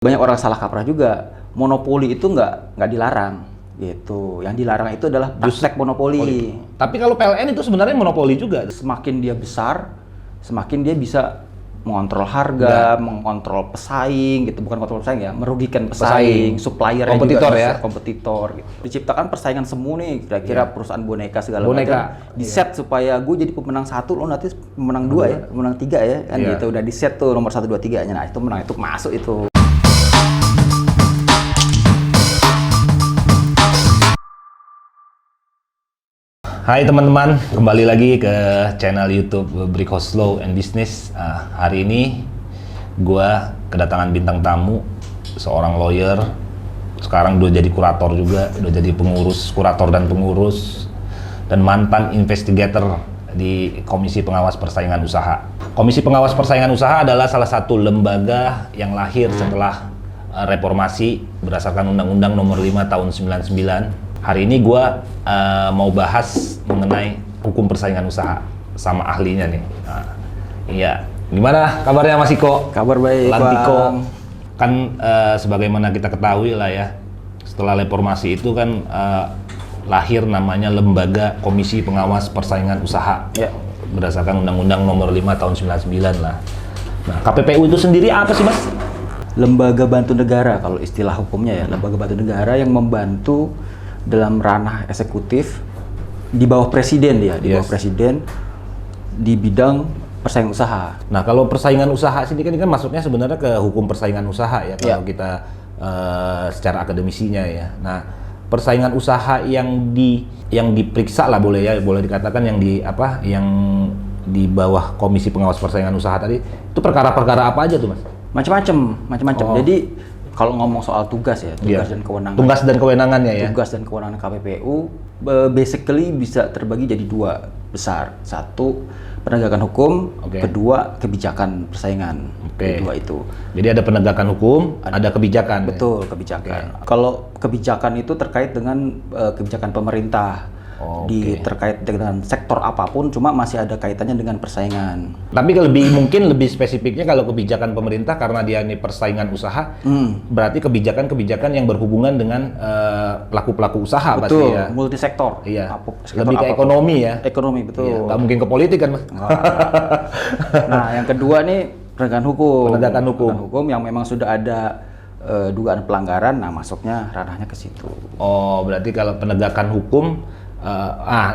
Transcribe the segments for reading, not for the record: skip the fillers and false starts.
Banyak orang salah kaprah juga. Monopoli itu nggak dilarang gitu. Yang dilarang itu adalah praktek monopoli. Tapi kalau PLN itu sebenarnya monopoli juga. Semakin dia besar, semakin dia bisa mengontrol harga, mengontrol pesaing gitu. Bukan kontrol pesaing ya, merugikan pesaing, supplier kompetitor juga, ya, kompetitor gitu. Diciptakan persaingan semu nih, kira-kira perusahaan boneka segala macam. Di set supaya gue jadi pemenang 1, lo nanti pemenang 2 ya, pemenang 3 ya, kan gitu. Udah di set tuh nomor 1, 2, 3-nya. Nah, itu menang, itu masuk itu. Hai teman-teman, kembali lagi ke channel YouTube Brick House Law and Business. Hari ini gua kedatangan bintang tamu, seorang lawyer. Sekarang udah jadi kurator juga, udah jadi pengurus, kurator dan pengurus, dan mantan investigator di Komisi Pengawas Persaingan Usaha. Komisi Pengawas Persaingan Usaha adalah salah satu lembaga yang lahir setelah reformasi berdasarkan Undang-Undang Nomor 5 Tahun 99. Hari ini gue mau bahas mengenai hukum persaingan usaha sama ahlinya nih. Iya, gimana kabarnya Mas Iko? Kabar baik, Lantiko. Bang. Kan sebagaimana kita ketahui lah ya, setelah reformasi itu kan lahir namanya Lembaga Komisi Pengawas Persaingan Usaha. Ya. Berdasarkan Undang-Undang Nomor 5 Tahun 99 lah. Nah, KPPU itu sendiri apa sih, Mas? Lembaga bantu negara kalau istilah hukumnya ya, lembaga bantu negara yang membantu dalam ranah eksekutif di bawah presiden dia, di bawah presiden di bidang persaingan usaha. Nah, kalau persaingan usaha sini kan masuknya sebenarnya ke hukum persaingan usaha ya kalau kita secara akademisinya ya. Nah, persaingan usaha yang diperiksa lah boleh dikatakan yang di bawah Komisi Pengawas Persaingan Usaha tadi itu perkara-perkara apa aja tuh, Mas? Macam-macam. Jadi kalau ngomong soal tugas ya, dan kewenangan. Tugas dan kewenangannya ya. Tugas dan kewenangan KPPU basically bisa terbagi jadi 2 besar. 1, penegakan hukum, kedua, kebijakan persaingan. Kedua itu. Jadi ada penegakan hukum, ada kebijakan. Betul, kebijakan. Kalau kebijakan itu terkait dengan kebijakan pemerintah. Terkait dengan sektor apapun, cuma masih ada kaitannya dengan persaingan. Tapi mungkin lebih spesifiknya kalau kebijakan pemerintah karena dia ini persaingan usaha, berarti kebijakan-kebijakan yang berhubungan dengan pelaku-pelaku usaha. Betul, pasti ya. multisektor. Iya. Lebih ke ekonomi ya. Ekonomi, betul. Iya, nggak mungkin ke politik kan, Mas? Nah, yang kedua nih penegakan hukum. Penegakan hukum yang memang sudah ada dugaan pelanggaran, nah masuknya ranahnya ke situ. Oh, berarti kalau penegakan hukum.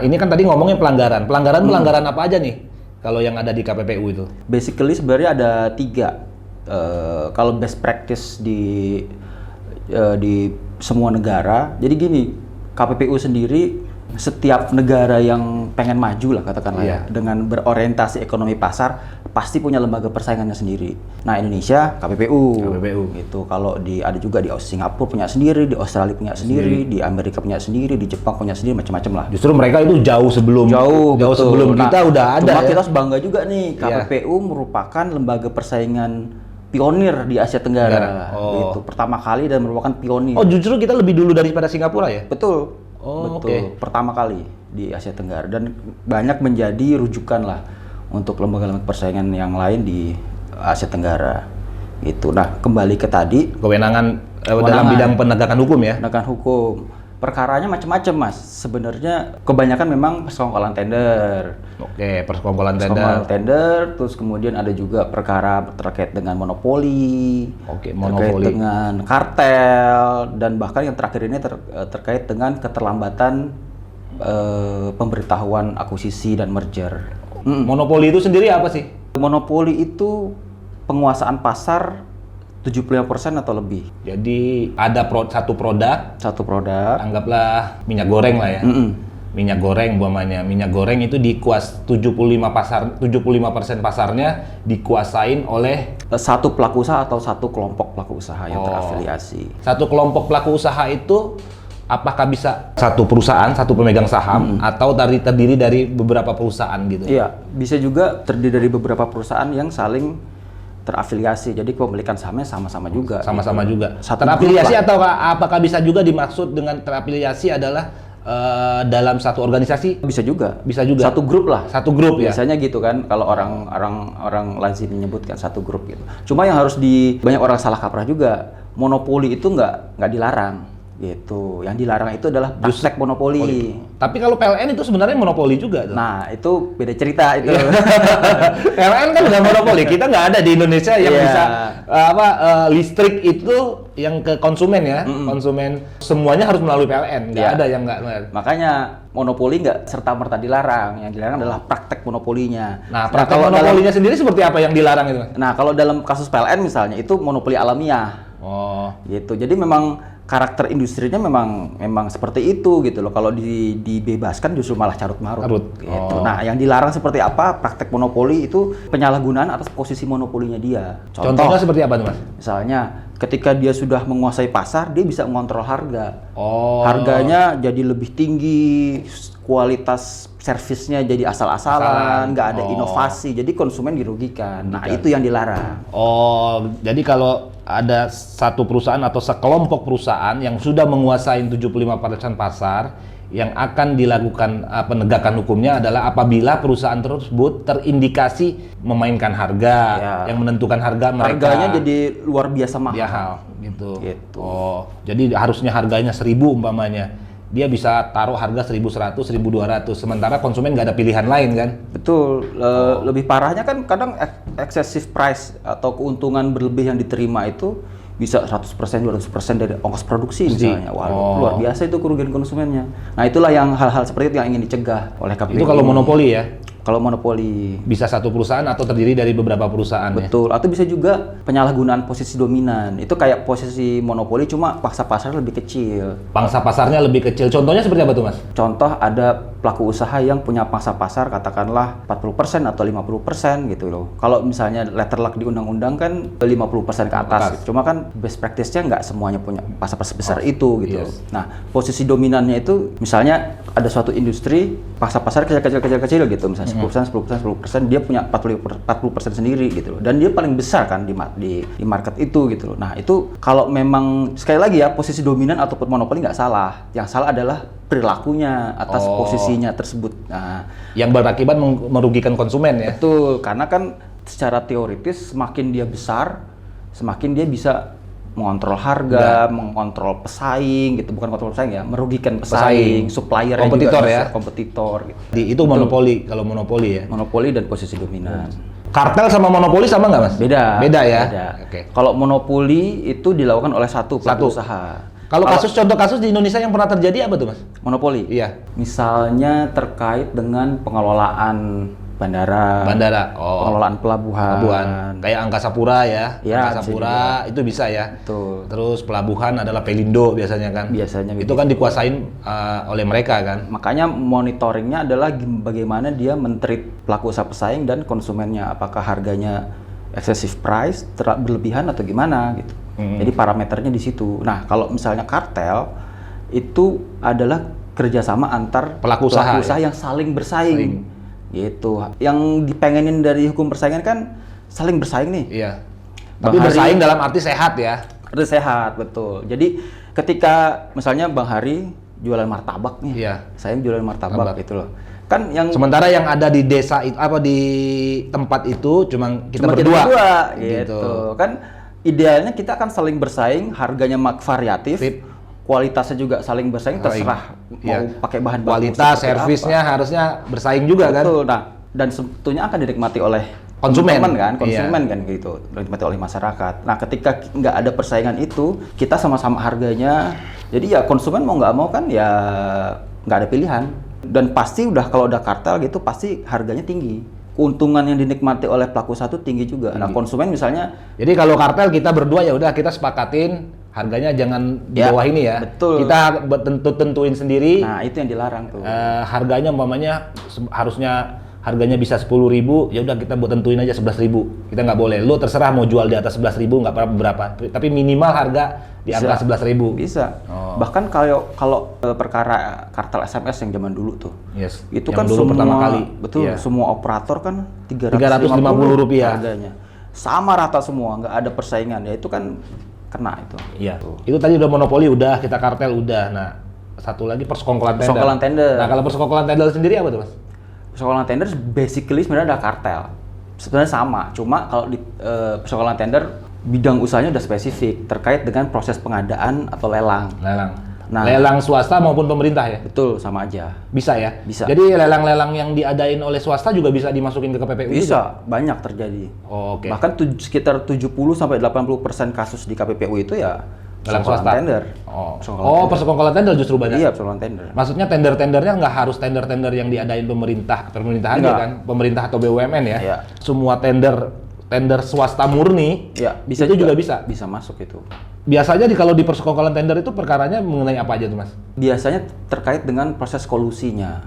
Ini kan tadi ngomongnya pelanggaran. Pelanggaran apa aja nih kalau yang ada di KPPU itu? Basically sebenarnya ada 3. Kalau best practice di semua negara. Jadi gini, KPPU sendiri setiap negara yang pengen maju lah katakanlah ya, dengan berorientasi ekonomi pasar pasti punya lembaga persaingannya sendiri. Nah, Indonesia KPPU gitu. Kalau ada juga di Singapura punya sendiri, di Australia punya sendiri, di Amerika punya sendiri, di Jepang punya sendiri, macam-macam lah. Justru mereka itu jauh sebelum kita udah ada. Cuma kita harus bangga juga nih, KPPU merupakan lembaga persaingan pionir di Asia Tenggara. Gitu. Pertama kali dan merupakan pionir. Oh, justru kita lebih dulu daripada Singapura ya? Betul. Betul. Pertama kali di Asia Tenggara dan banyak menjadi rujukan lah untuk lembaga-lembaga persaingan yang lain di Asia Tenggara. Itu. Nah, kembali ke tadi kewenangan dalam bidang penegakan hukum ya. Penegakan hukum. Perkaranya macam-macam, Mas. Sebenarnya kebanyakan memang persekongkolan tender. Persekongkolan tender, terus kemudian ada juga perkara terkait dengan monopoli. Terkait dengan kartel, dan bahkan yang terakhir ini terkait dengan keterlambatan pemberitahuan akuisisi dan merger. Monopoli itu sendiri apa sih? Monopoli itu penguasaan pasar 75% atau lebih. Jadi ada satu produk, anggaplah minyak goreng lah ya. Minyak goreng umpamanya. Minyak goreng itu 75% pasarnya dikuasain oleh satu pelaku usaha atau satu kelompok pelaku usaha yang terafiliasi. Satu kelompok pelaku usaha itu apakah bisa satu perusahaan, satu pemegang saham, atau terdiri dari beberapa perusahaan gitu? Iya, bisa juga terdiri dari beberapa perusahaan yang saling terafiliasi. Jadi kepemilikan sahamnya sama-sama juga. Terafiliasi atau apakah bisa juga dimaksud dengan terafiliasi adalah dalam satu organisasi? Bisa juga. Bisa juga. Satu grup lah. Satu grup ya. Biasanya gitu kan, kalau orang lazim menyebutkan satu grup gitu. Cuma yang harus banyak orang salah kaprah juga, monopoli itu nggak dilarang gitu. Yang dilarang itu adalah praktek monopoli. Tapi kalau PLN itu sebenarnya monopoli juga tuh. Nah, itu beda cerita itu. PLN kan udah monopoli. Kita nggak ada di Indonesia yang bisa listrik itu yang ke konsumen ya. Konsumen semuanya harus melalui PLN. Nggak ada yang nggak. Makanya monopoli nggak serta-merta dilarang. Yang dilarang adalah praktek monopolinya. Nah, praktek monopolinya sendiri seperti apa yang dilarang itu, Mas? Nah, kalau dalam kasus PLN misalnya itu monopoli alamiah. Gitu. Jadi memang karakter industrinya memang seperti itu gitu loh. Kalau dibebaskan justru malah carut marut. Gitu. Nah, yang dilarang seperti apa? Praktek monopoli itu penyalahgunaan atas posisi monopolinya dia. Contohnya seperti apa tuh, Mas? Misalnya, ketika dia sudah menguasai pasar, dia bisa mengontrol harga. Harganya jadi lebih tinggi, kualitas servisnya jadi asal-asalan, nggak ada inovasi, jadi konsumen dirugikan. Nah, itu yang dilarang. Jadi kalau ada satu perusahaan atau sekelompok perusahaan yang sudah menguasai 75% pasar, yang akan dilakukan penegakan hukumnya adalah apabila perusahaan tersebut terindikasi memainkan harga, yang menentukan harga mereka. Harganya jadi luar biasa mahal. Gitu. Jadi harusnya harganya 1.000 umpamanya. Dia bisa taruh harga 1.100, 1.200, sementara konsumen nggak ada pilihan lain kan? Betul. Lebih parahnya kan kadang excessive price atau keuntungan berlebih yang diterima itu bisa 100%, 200% dari ongkos produksi misalnya. Luar biasa itu kerugian konsumennya. Nah, itulah yang hal-hal seperti itu yang ingin dicegah oleh KPU. Itu kalau monopoli ya? Kalau monopoli. Bisa satu perusahaan atau terdiri dari beberapa perusahaan. Betul. Atau bisa juga penyalahgunaan posisi dominan. Itu kayak posisi monopoli cuma pangsa pasar lebih kecil. Pangsa pasarnya lebih kecil. Contohnya seperti apa tuh, Mas? Contoh, ada pelaku usaha yang punya pangsa pasar katakanlah 40% atau 50% gitu loh. Kalau misalnya letter luck di undang-undang kan 50% ke atas. Cuma kan best practice-nya nggak semuanya punya pangsa pasar sebesar itu gitu. Nah, posisi dominannya itu misalnya ada suatu industri pangsa pasar kecil gitu, misalnya 10%, dia punya 40% sendiri gitu loh. Dan dia paling besar kan di market itu gitu loh. Nah, itu kalau memang sekali lagi ya, posisi dominan ataupun monopoli nggak salah. Yang salah adalah perilakunya atas posisinya tersebut. Nah, yang berakibat merugikan konsumen ya. Betul, karena kan secara teoritis semakin dia besar, semakin dia bisa mengontrol harga, mengontrol pesaing gitu, bukan kontrol pesaing ya, merugikan pesaing, supplier, kompetitor juga ya, kompetitor gitu. Itu monopoli, kalau monopoli ya. Monopoli dan posisi dominan. Kartel sama monopoli sama nggak, Mas? Beda. Beda ya. Beda. Kalau monopoli itu dilakukan oleh satu pelaku usaha. Kalau contoh kasus di Indonesia yang pernah terjadi apa tuh, Mas? Monopoli? Iya. Misalnya terkait dengan pengelolaan bandara, pengelolaan pelabuhan. Kayak Angkasa Pura ya, Angkasa Pura itu bisa ya. Betul. Terus pelabuhan adalah Pelindo biasanya kan. Biasanya itu kan dikuasain oleh mereka kan. Makanya monitoringnya adalah bagaimana dia men-treat pelaku usaha pesaing dan konsumennya, apakah harganya excessive price, berlebihan atau gimana gitu. Jadi parameternya di situ. Nah, kalau misalnya kartel itu adalah kerjasama antar pelaku usaha yang saling bersaing. Gitu. Yang dipengenin dari hukum persaingan kan saling bersaing nih. Iya. Tapi bersaing dalam arti sehat ya. Arti sehat, betul. Jadi ketika misalnya Bang Hari jualan martabak nih, saya jualan martabak gitu loh. Kan yang sementara yang ada di desa itu di tempat itu cuma kita berdua gitu. Kan idealnya kita akan saling bersaing, harganya variatif. Kualitasnya juga saling bersaing, terserah mau pakai bahan baku kualitas, servisnya harusnya bersaing juga. Betul. Kan? Nah, dan tentunya akan dinikmati oleh konsumen kan gitu, dinikmati oleh masyarakat. Nah, ketika nggak ada persaingan itu, kita sama-sama harganya, jadi ya konsumen mau nggak mau kan ya nggak ada pilihan. Dan pasti kalau udah kartel gitu, pasti harganya tinggi. Keuntungan yang dinikmati oleh pelaku usaha itu tinggi juga. Nah, konsumen misalnya, jadi kalau kartel kita berdua ya udah kita sepakatin harganya jangan di bawah ini ya. Betul. Kita tentuin sendiri. Nah, itu yang dilarang tuh. Harganya umpamanya harusnya harganya bisa 10.000, ya udah kita buat tentuin aja 11.000. Kita nggak boleh. Lu terserah mau jual di atas 11.000 nggak berapa. Tapi minimal harga di angka 11.000. Bisa. Bahkan kalau perkara kartel SMS yang zaman dulu tuh. Itu yang kan dulu pertama kali. Betul. Semua operator kan 350 rupiah harganya. Sama rata semua, nggak ada persaingan. Ya itu kan kena itu. Iya. Itu tadi udah monopoli, udah kita kartel udah. Nah, satu lagi persekongkolan tender. Persekongkolan tender. Nah, kalau persekongkolan tender sendiri apa tuh, Mas? Persekongkolan tender basically sebenarnya ada kartel. Sebenarnya sama, cuma kalau di persekongkolan tender bidang usahanya udah spesifik terkait dengan proses pengadaan atau lelang. Nah, lelang swasta maupun pemerintah ya? Betul, sama aja. Bisa ya? Bisa. Jadi lelang-lelang yang diadain oleh swasta juga bisa dimasukin ke KPPU Bisa, juga? banyak terjadi. Oh, oke. Bahkan sekitar 70-80% kasus di KPPU itu ya Lelang persekongkolan swasta? tender. Persekongkolan tender justru banyak? Iya, persekongkolan tender. Maksudnya tender-tendernya nggak harus tender-tender yang diadain pemerintahan aja kan? Pemerintah atau BUMN ya? Iya. Semua tender swasta murni, Ya, bisa itu juga bisa? Bisa masuk itu. Biasanya kalau di persekongkolan tender itu perkaranya mengenai apa aja tuh, Mas? Biasanya terkait dengan proses kolusinya,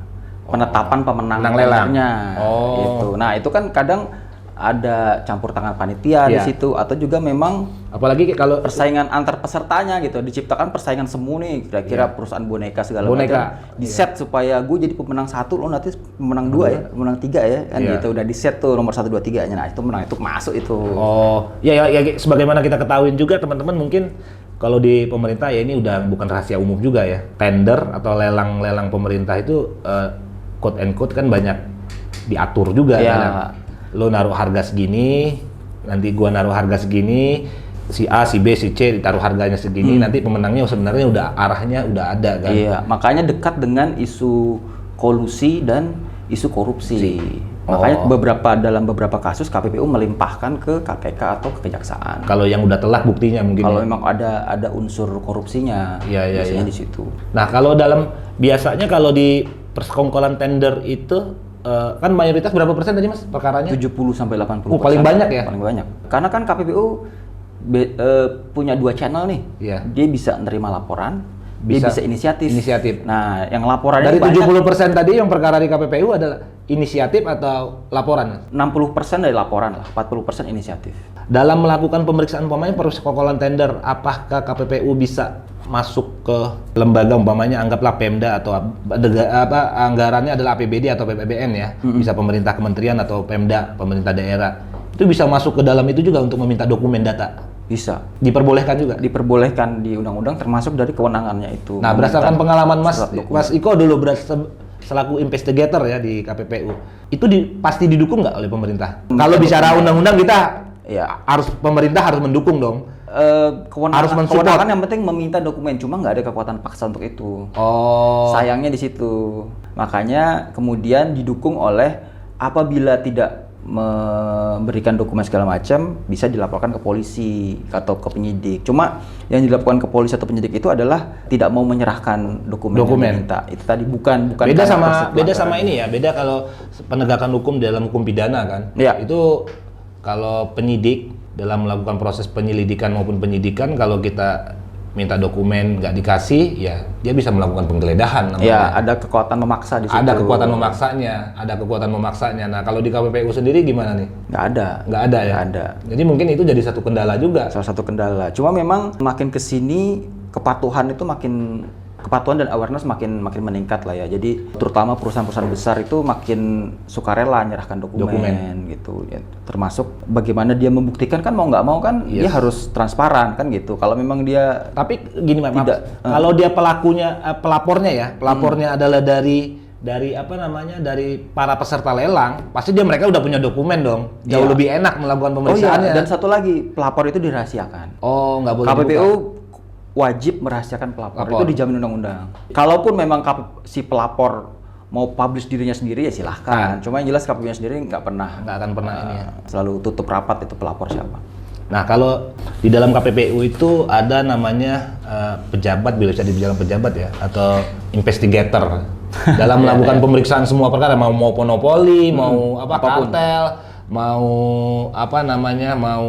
penetapan pemenang Menang lelang. tendernya, Oh. gitu. Nah itu kan kadang ada campur tangan panitia di Iya. situ, atau juga memang Apalagi kalau persaingan antar pesertanya gitu, diciptakan persaingan semu nih, kira-kira perusahaan boneka segala Boneka. macam, di set supaya gue jadi pemenang 1, lo nanti pemenang 2 ya, pemenang 3 ya, kan Iya. gitu, udah di set tuh nomor 1, 2, 3-nya, nah itu menang, itu masuk itu. Oh, ya sebagaimana kita ketahuin juga teman-teman, mungkin kalau di pemerintah ya ini udah bukan rahasia umum juga ya. Tender atau lelang-lelang pemerintah itu quote and quote kan banyak diatur juga Ya. kadang. Lo naruh harga segini, nanti gua naruh harga segini, si A, si B, si C ditaruh harganya segini, nanti pemenangnya sebenarnya udah arahnya udah ada kan. Iya, makanya dekat dengan isu kolusi dan isu korupsi. Makanya dalam beberapa kasus KPPU melimpahkan ke KPK atau ke Kejaksaan. Kalau yang udah telat buktinya mungkin. Kalau ya. memang ada unsur korupsinya, Iya, biasanya iya. di situ. Nah, biasanya kalau di persekongkolan tender itu kan mayoritas berapa persen tadi, Mas, perkaranya? 70-80%. Paling banyak ya? Paling banyak. Karena kan KPPU punya 2 channel nih. Iya. Dia bisa nerima laporan, dia bisa inisiatif. Nah, yang laporan Dari ini 70% tadi yang perkara di KPPU adalah inisiatif atau laporan? 60% dari laporan lah, 40% inisiatif. Dalam melakukan pemeriksaan umpamanya persekongkolan tender, apakah KPPU bisa masuk ke lembaga umpamanya anggaplah Pemda atau anggarannya adalah APBD atau PPBN ya, bisa pemerintah kementerian atau Pemda, pemerintah daerah. Itu bisa masuk ke dalam itu juga untuk meminta dokumen data. Bisa. Diperbolehkan juga. Diperbolehkan di undang-undang termasuk dari kewenangannya itu. Nah, berdasarkan pengalaman surat dokumen. Mas Iko dulu selaku investigator ya di KPPU, itu pasti didukung nggak oleh pemerintah? Kalau bicara undang-undang kita Ya. pemerintah harus mendukung dong. Harus mensupport. Kewenangan yang penting meminta dokumen, cuma nggak ada kekuatan paksa untuk itu. Oh. Sayangnya di situ. Makanya kemudian didukung oleh apabila tidak memberikan dokumen segala macam bisa dilaporkan ke polisi atau ke penyidik. Cuma yang dilaporkan ke polisi atau penyidik itu adalah tidak mau menyerahkan dokumen. Yang diminta. Itu tadi bukan beda sama ini ya. Beda kalau penegakan hukum dalam hukum pidana kan. Ya. Itu kalau penyidik dalam melakukan proses penyelidikan maupun penyidikan, kalau kita minta dokumen nggak dikasih, ya dia bisa melakukan penggeledahan. Ya, ada kekuatan memaksa di situ. Ada kekuatan memaksanya. Nah, kalau di KPPU sendiri gimana nih? Nggak ada ya? Nggak ada. Jadi mungkin itu jadi satu kendala juga. Salah satu kendala. Cuma memang makin kesini kepatuhan dan awareness makin meningkat lah ya. Jadi terutama perusahaan-perusahaan besar itu makin sukarela menyerahkan dokumen gitu. Ya, termasuk bagaimana dia membuktikan kan mau nggak mau kan dia harus transparan kan gitu. Kalau memang dia gini Mas, kalau dia pelapornya adalah dari para peserta lelang, pasti mereka udah punya dokumen dong. Jauh lebih enak melakukan pemeriksaannya. Dan satu lagi, pelapor itu dirahasiakan. Oh, nggak boleh KPPU dibuka. wajib merahasiakan pelapor. Itu dijamin undang-undang. Kalaupun memang si pelapor mau publish dirinya sendiri ya silahkan. Cuma yang jelas KPPU sendiri nggak akan pernah ini ya. Selalu tutup rapat itu pelapor siapa. Nah, kalau di dalam KPPU itu ada namanya pejabat, bisa dibilang pejabat ya, atau investigator dalam melakukan pemeriksaan semua perkara, mau monopoli, mau kartel, mau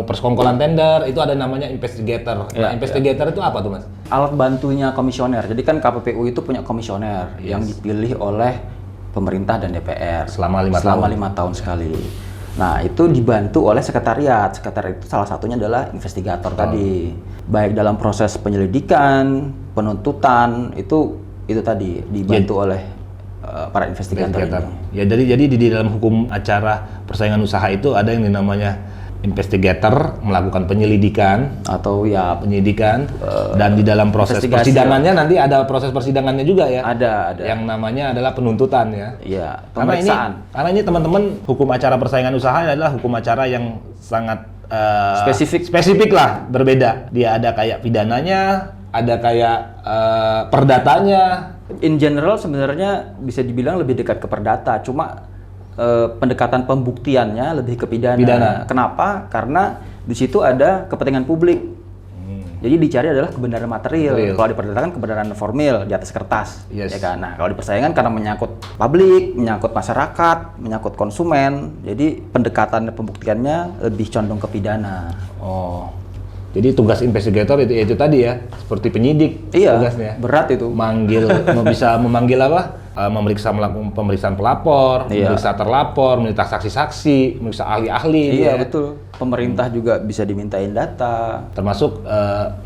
persekongkolan tender, itu ada namanya investigator. Nah, investigator itu apa tuh, Mas? Alat bantunya komisioner. Jadi kan KPPU itu punya komisioner yang dipilih oleh pemerintah dan DPR selama 5 tahun sekali. Nah, itu dibantu oleh sekretariat. Sekretariat itu salah satunya adalah investigator tadi. Baik dalam proses penyelidikan, penuntutan, itu tadi dibantu oleh para investigator ini. Ya, jadi di dalam hukum acara persaingan usaha itu ada yang namanya investigator melakukan penyelidikan atau ya dan di dalam proses investigasi persidangannya nanti ada proses persidangannya juga ya. ada Yang namanya adalah penuntutan ya. ya Karena pemeriksaan. ini teman-teman, hukum acara persaingan usaha adalah hukum acara yang sangat spesifik lah, berbeda. Dia ada kayak pidananya, ada kayak perdatanya. In general sebenarnya bisa dibilang lebih dekat ke perdata, cuma pendekatan pembuktiannya lebih ke pidana. Kenapa? Karena di situ ada kepentingan publik. Jadi dicari adalah kebenaran material. Kalau di perdata kan kebenaran formil di atas kertas, Yes. ya kan. Nah, kalau di persaingan karena menyangkut publik, menyangkut masyarakat, menyangkut konsumen, jadi pendekatan pembuktiannya lebih condong ke pidana. Oh, jadi tugas investigator itu tadi ya, seperti penyidik tugasnya. Berat itu. Bisa memanggil apa? Melakukan pemeriksaan pelapor, memeriksa terlapor, memeriksa saksi-saksi, memeriksa ahli-ahli. Iya, betul. Pemerintah juga bisa dimintain data. Termasuk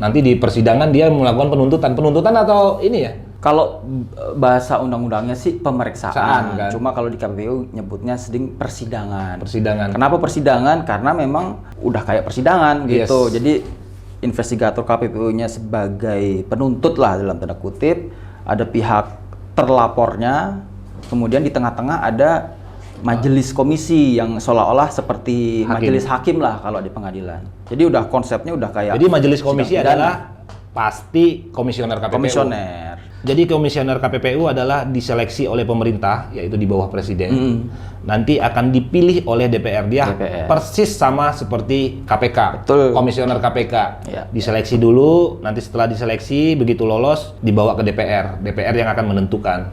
nanti di persidangan dia melakukan penuntutan atau ini ya? Kalau bahasa undang-undangnya sih pemeriksaan, Kan? Cuma kalau di KPPU nyebutnya sering persidangan. Persidangan. Kenapa persidangan? Karena memang udah kayak persidangan gitu. Yes. Jadi investigator KPPU-nya sebagai penuntut lah dalam tanda kutip, ada pihak terlapornya, kemudian di tengah-tengah ada majelis komisi yang seolah-olah seperti majelis hakim lah kalau di pengadilan. Jadi udah konsepnya udah kayak. Jadi majelis komisi sidang pidana. adalah pasti komisioner KPPU. Komisioner. Jadi komisioner KPPU adalah diseleksi oleh pemerintah, yaitu di bawah presiden. Nanti akan dipilih oleh DPR. Dia persis sama seperti KPK. Betul. Komisioner KPK. Ya. Diseleksi dulu, nanti setelah diseleksi, begitu lolos, dibawa ke DPR. DPR yang akan menentukan.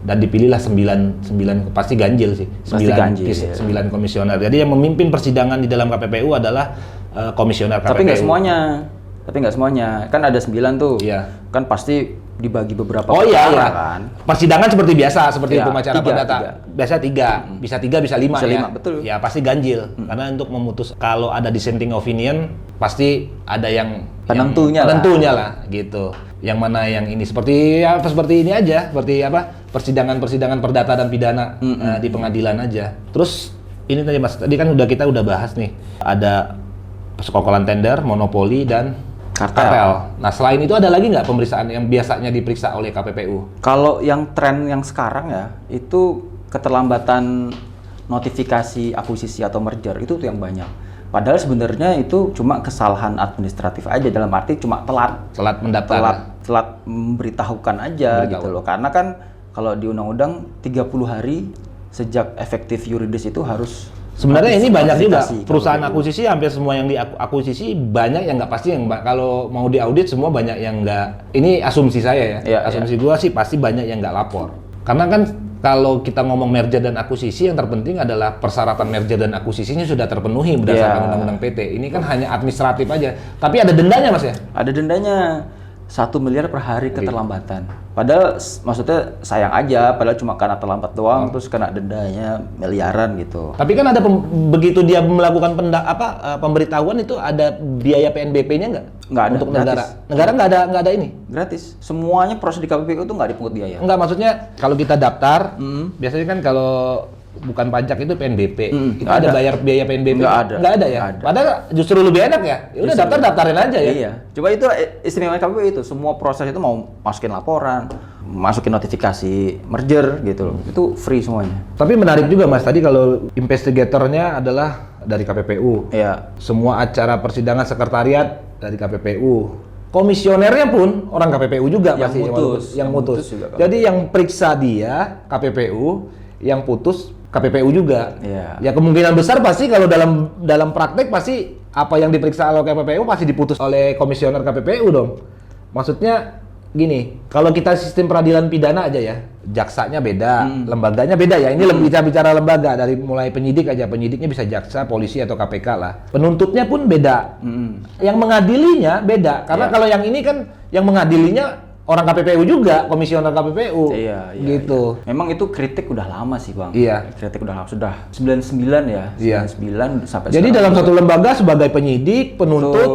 Dan dipilihlah 9 pasti ganjil sih. 9 komisioner. Jadi yang memimpin persidangan di dalam KPPU adalah komisioner KPPU. Tapi nggak semuanya. Kan ada 9 tuh. Iya. Kan pasti dibagi beberapa iya. kan. Persidangan seperti biasa, seperti Iya, hukum acara perdata. Biasa 3, bisa 3, bisa 5 Bisa ya. 5, betul. Ya pasti ganjil. Karena untuk memutus kalau ada dissenting opinion pasti ada yang Penentunya lah gitu. Yang mana yang ini seperti ini aja, seperti apa? Persidangan perdata dan pidana di pengadilan aja. Terus ini tadi Mas, tadi kan kita udah bahas nih. Ada persekongkolan tender, monopoli dan kartel. Nah, selain itu ada lagi nggak pemeriksaan yang biasanya diperiksa oleh KPPU? Kalau yang tren yang sekarang ya, itu keterlambatan notifikasi akuisisi atau merger itu tuh yang banyak. Padahal sebenarnya itu cuma kesalahan administratif aja, dalam arti cuma telat mendaftar. Telat memberitahukan aja gitu loh. Karena kan kalau di undang-undang 30 hari sejak efektif yuridis itu harus. Sebenarnya ini banyak juga notifikasi perusahaan akuisisi, hampir semua yang diakuisisi banyak yang nggak pasti, yang kalau mau diaudit semua banyak yang nggak. Ini asumsi saya ya, asumsi gua sih pasti banyak yang nggak lapor. Karena kan kalau kita ngomong merger dan akuisisi, yang terpenting adalah persyaratan merger dan akuisisinya sudah terpenuhi berdasarkan undang-undang PT. Ini kan hanya administratif aja, tapi ada dendanya Mas ya? Ada dendanya. 1 miliar per hari keterlambatan. Padahal maksudnya sayang aja, padahal cuma karena terlambat doang terus kena dendanya miliaran gitu. Tapi kan ada begitu dia melakukan pemberitahuan itu ada biaya PNBP-nya nggak? Nggak ada. Untuk gratis. negara. Negara nggak ada ini. Gratis. Semuanya proses di KPPU itu nggak dipungut biaya. Enggak, maksudnya kalau kita daftar, biasanya kan kalau bukan pajak itu PNBP. Itu ada bayar biaya PNBP? Nggak ada. Nggak ada ya? Nggak ada. Padahal justru lebih enak ya? Ya udah daftarin aja ya? Iya. Coba itu istimewa KPPU itu. Semua proses itu mau masukin laporan, masukin notifikasi merger gitu loh. Itu free semuanya. Tapi menarik juga Mas, tadi kalau investigatornya adalah dari KPPU. Iya. Semua acara persidangan sekretariat dari KPPU. Komisionernya pun orang KPPU juga Yang pasti mutus. yang mutus. Juga, jadi yang periksa dia KPPU, yang putus KPPU juga. Iya. Ya kemungkinan besar pasti kalau dalam praktek pasti apa yang diperiksa oleh KPPU pasti diputus oleh komisioner KPPU dong. Maksudnya gini, kalau kita sistem peradilan pidana aja ya, jaksanya beda, lembaganya beda ya. Ini bicara lembaga, dari mulai penyidik aja, penyidiknya bisa jaksa, polisi atau KPK lah. Penuntutnya pun beda. Yang mengadilinya beda, karena kalau yang ini kan yang mengadilinya orang KPPU juga, komisioner KPPU. Iya, gitu. Iya. Memang itu kritik udah lama sih, Bang. Iya. Kritik udah lama, sudah 99 ya. Iya. 99 sampai Jadi sekarang dalam juga. satu lembaga sebagai penyidik, penuntut,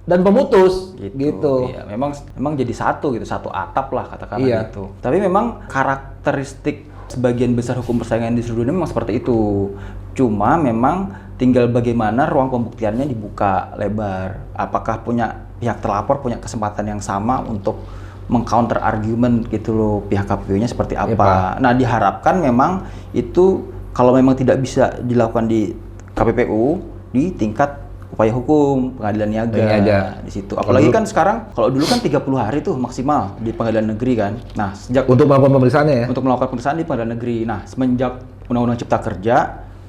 dan pemutus gitu. Iya, memang jadi satu gitu, satu atap lah katakanlah Iya. gitu. Tapi memang karakteristik sebagian besar hukum persaingan di seluruh dunia memang seperti itu. Cuma memang tinggal bagaimana ruang pembuktiannya dibuka lebar. Apakah pihak terlapor punya kesempatan yang sama untuk meng-counter argument gitu loh, pihak KPU-nya seperti apa. Nah, diharapkan memang itu kalau memang tidak bisa dilakukan di KPPU, di tingkat upaya hukum, pengadilan niaga di situ. Apalagi kan sekarang kalau dulu kan 30 hari tuh maksimal di pengadilan negeri kan. Nah, sejak untuk melakukan pemeriksaannya ya. Untuk melakukan pemeriksaan di pengadilan negeri. Nah, semenjak Undang-Undang Cipta Kerja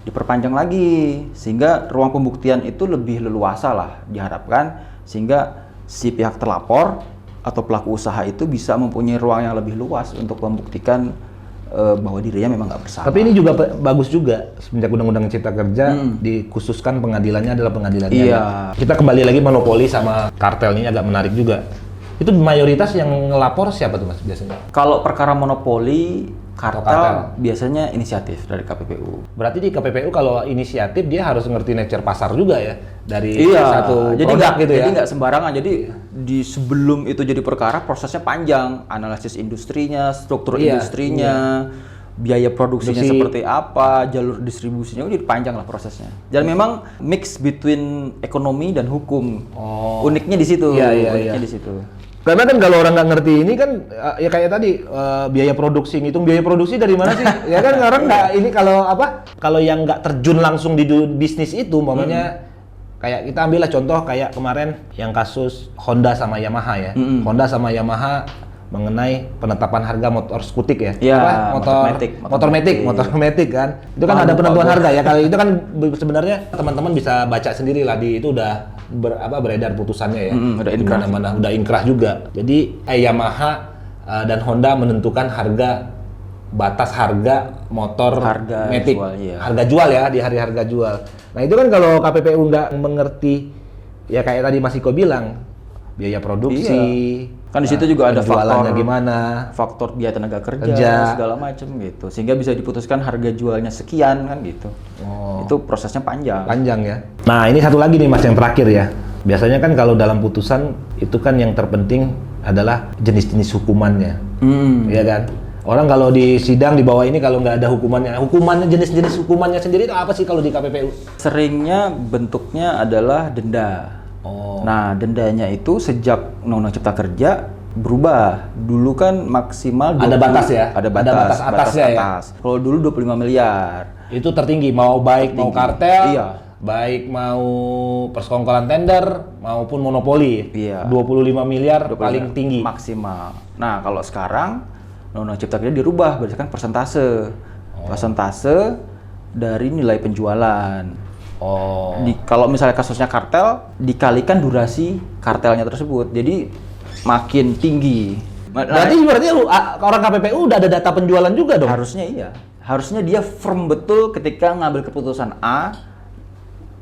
diperpanjang lagi sehingga ruang pembuktian itu lebih leluasa lah diharapkan, sehingga si pihak terlapor atau pelaku usaha itu bisa mempunyai ruang yang lebih luas untuk membuktikan bahwa dirinya memang nggak bersalah. Tapi ini juga bagus juga semenjak Undang-Undang Cipta Kerja dikhususkan pengadilannya adalah pengadilan niaga. Kita kembali lagi monopoli sama kartel ini agak menarik juga. Itu mayoritas yang ngelapor siapa tuh Mas biasanya? Kalau perkara monopoli kartel biasanya inisiatif dari KPPU. Berarti di KPPU kalau inisiatif dia harus ngerti nature pasar juga ya dari satu jadi produk gitu ya. Jadi nggak sembarangan. Jadi di sebelum itu jadi perkara prosesnya panjang, analisis industrinya, struktur industrinya, biaya produksinya seperti apa, jalur distribusinya, jadi panjang lah prosesnya. Dan memang mix between ekonomi dan hukum. Uniknya di situ. Uniknya di situ. Karena kan kalau orang nggak ngerti ini kan ya kayak tadi biaya produksi, ngitung biaya produksi dari mana sih? Ya kan orang nggak ini kalau yang nggak terjun langsung di bisnis itu, umpamanya kayak kita ambillah contoh kayak kemarin yang kasus Honda sama Yamaha ya. Honda sama Yamaha mengenai penetapan harga motor skutik ya. Motor matic kan. Itu kan ada penentuan harga ya. Kalau itu kan sebenarnya teman-teman bisa baca sendiri lah di itu udah beredar putusannya ya. Udah inkrah. Mana udah inkrah juga. Jadi Yamaha dan Honda menentukan batas harga motor matic. Harga jual ya, di hari harga jual. Nah, itu kan kalau KPPU nggak mengerti ya kayak tadi Mas Iko bilang, biaya produksi, kan di situ juga ada faktor biaya tenaga kerja segala macam gitu, sehingga bisa diputuskan harga jualnya sekian kan gitu. Itu prosesnya panjang ya. Nah, ini satu lagi nih Mas yang terakhir ya. Biasanya kan kalau dalam putusan itu kan yang terpenting adalah jenis-jenis hukumannya, ya kan? Orang kalau di sidang di bawah ini kalau nggak ada hukumannya jenis-jenis hukumannya sendiri itu apa sih kalau di KPPU? Seringnya bentuknya adalah denda. Nah, dendanya itu sejak Undang-Undang Cipta Kerja berubah. Dulu kan maksimal 20, ada batas ya? Ada batas atasnya ya? Kalau dulu 25 miliar. Itu tertinggi, mau kartel, baik mau persekongkolan tender maupun monopoli. 25 miliar paling tinggi maksimal. Nah, kalau sekarang Undang-Undang Cipta Kerja dirubah berdasarkan persentase dari nilai penjualan. Kalau misalnya kasusnya kartel, dikalikan durasi kartelnya tersebut. Jadi makin tinggi. Berarti orang KPPU udah ada data penjualan juga dong? Harusnya iya. Harusnya dia firm betul ketika ngambil keputusan A.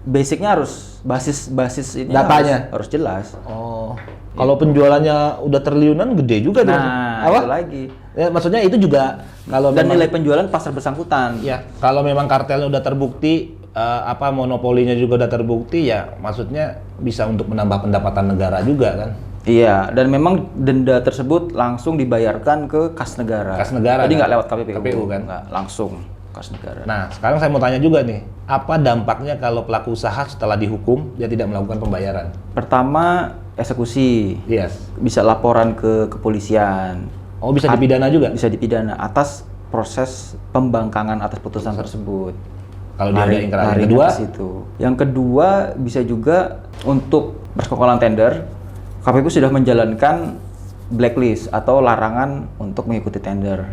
Basicnya harus basis ini datanya harus jelas. Kalau penjualannya udah triliunan gede juga dong. Itu lagi. Ya, maksudnya itu juga kalau dan nilai penjualan pasar bersangkutan. Ya, kalau memang kartelnya udah terbukti, monopolinya juga udah terbukti, ya maksudnya bisa untuk menambah pendapatan negara juga kan. Iya, dan memang denda tersebut langsung dibayarkan ke kas negara. Jadi nggak lewat KPPU kan? Nggak, langsung kas negara. Nah, sekarang saya mau tanya juga nih, apa dampaknya kalau pelaku usaha setelah dihukum dia tidak melakukan pembayaran? Pertama, eksekusi. Bisa laporan ke kepolisian. Bisa dipidana juga? Bisa dipidana atas proses pembangkangan atas putusan tersebut. Kalau dia ada ingkrah. Yang kedua bisa juga untuk persekongkolan tender, KPPU sudah menjalankan blacklist atau larangan untuk mengikuti tender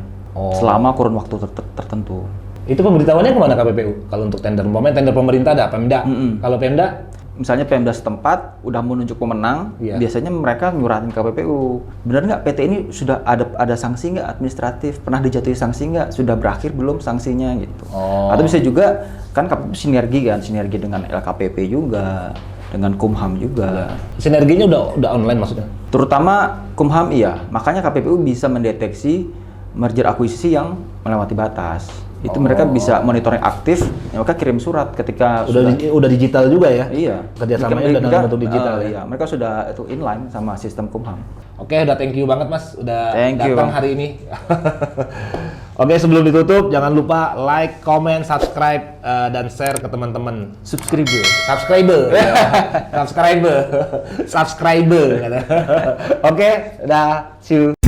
selama kurun waktu tertentu. Itu pemberitahuannya kemana KPPU? Kalau untuk tender, tender pemerintah ada Pemda. Kalau Pemda? Misalnya Pemda setempat udah menunjuk pemenang, biasanya mereka nyuratin ke KPPU. Benar nggak PT ini sudah ada sanksi nggak administratif? Pernah dijatuhi sanksi nggak? Sudah berakhir belum sanksinya gitu? Atau bisa juga kan KPPU sinergi dengan LKPP juga, dengan Kumham juga. Sinerginya udah online maksudnya? Terutama Kumham iya, makanya KPPU bisa mendeteksi merger akuisisi yang melewati batas. Itu mereka bisa monitoring aktif, ya mereka kirim surat ketika udah digital juga ya? Iya. Kerjasamanya udah dalam bentuk digital ya? Iya, mereka sudah inline sama sistem Kumham. Oke, udah thank you banget Mas, udah datang hari ini. Oke, sebelum ditutup jangan lupa like, comment, subscribe dan share ke teman-teman. Subscriber. Subscriber. Oke, udah, see you.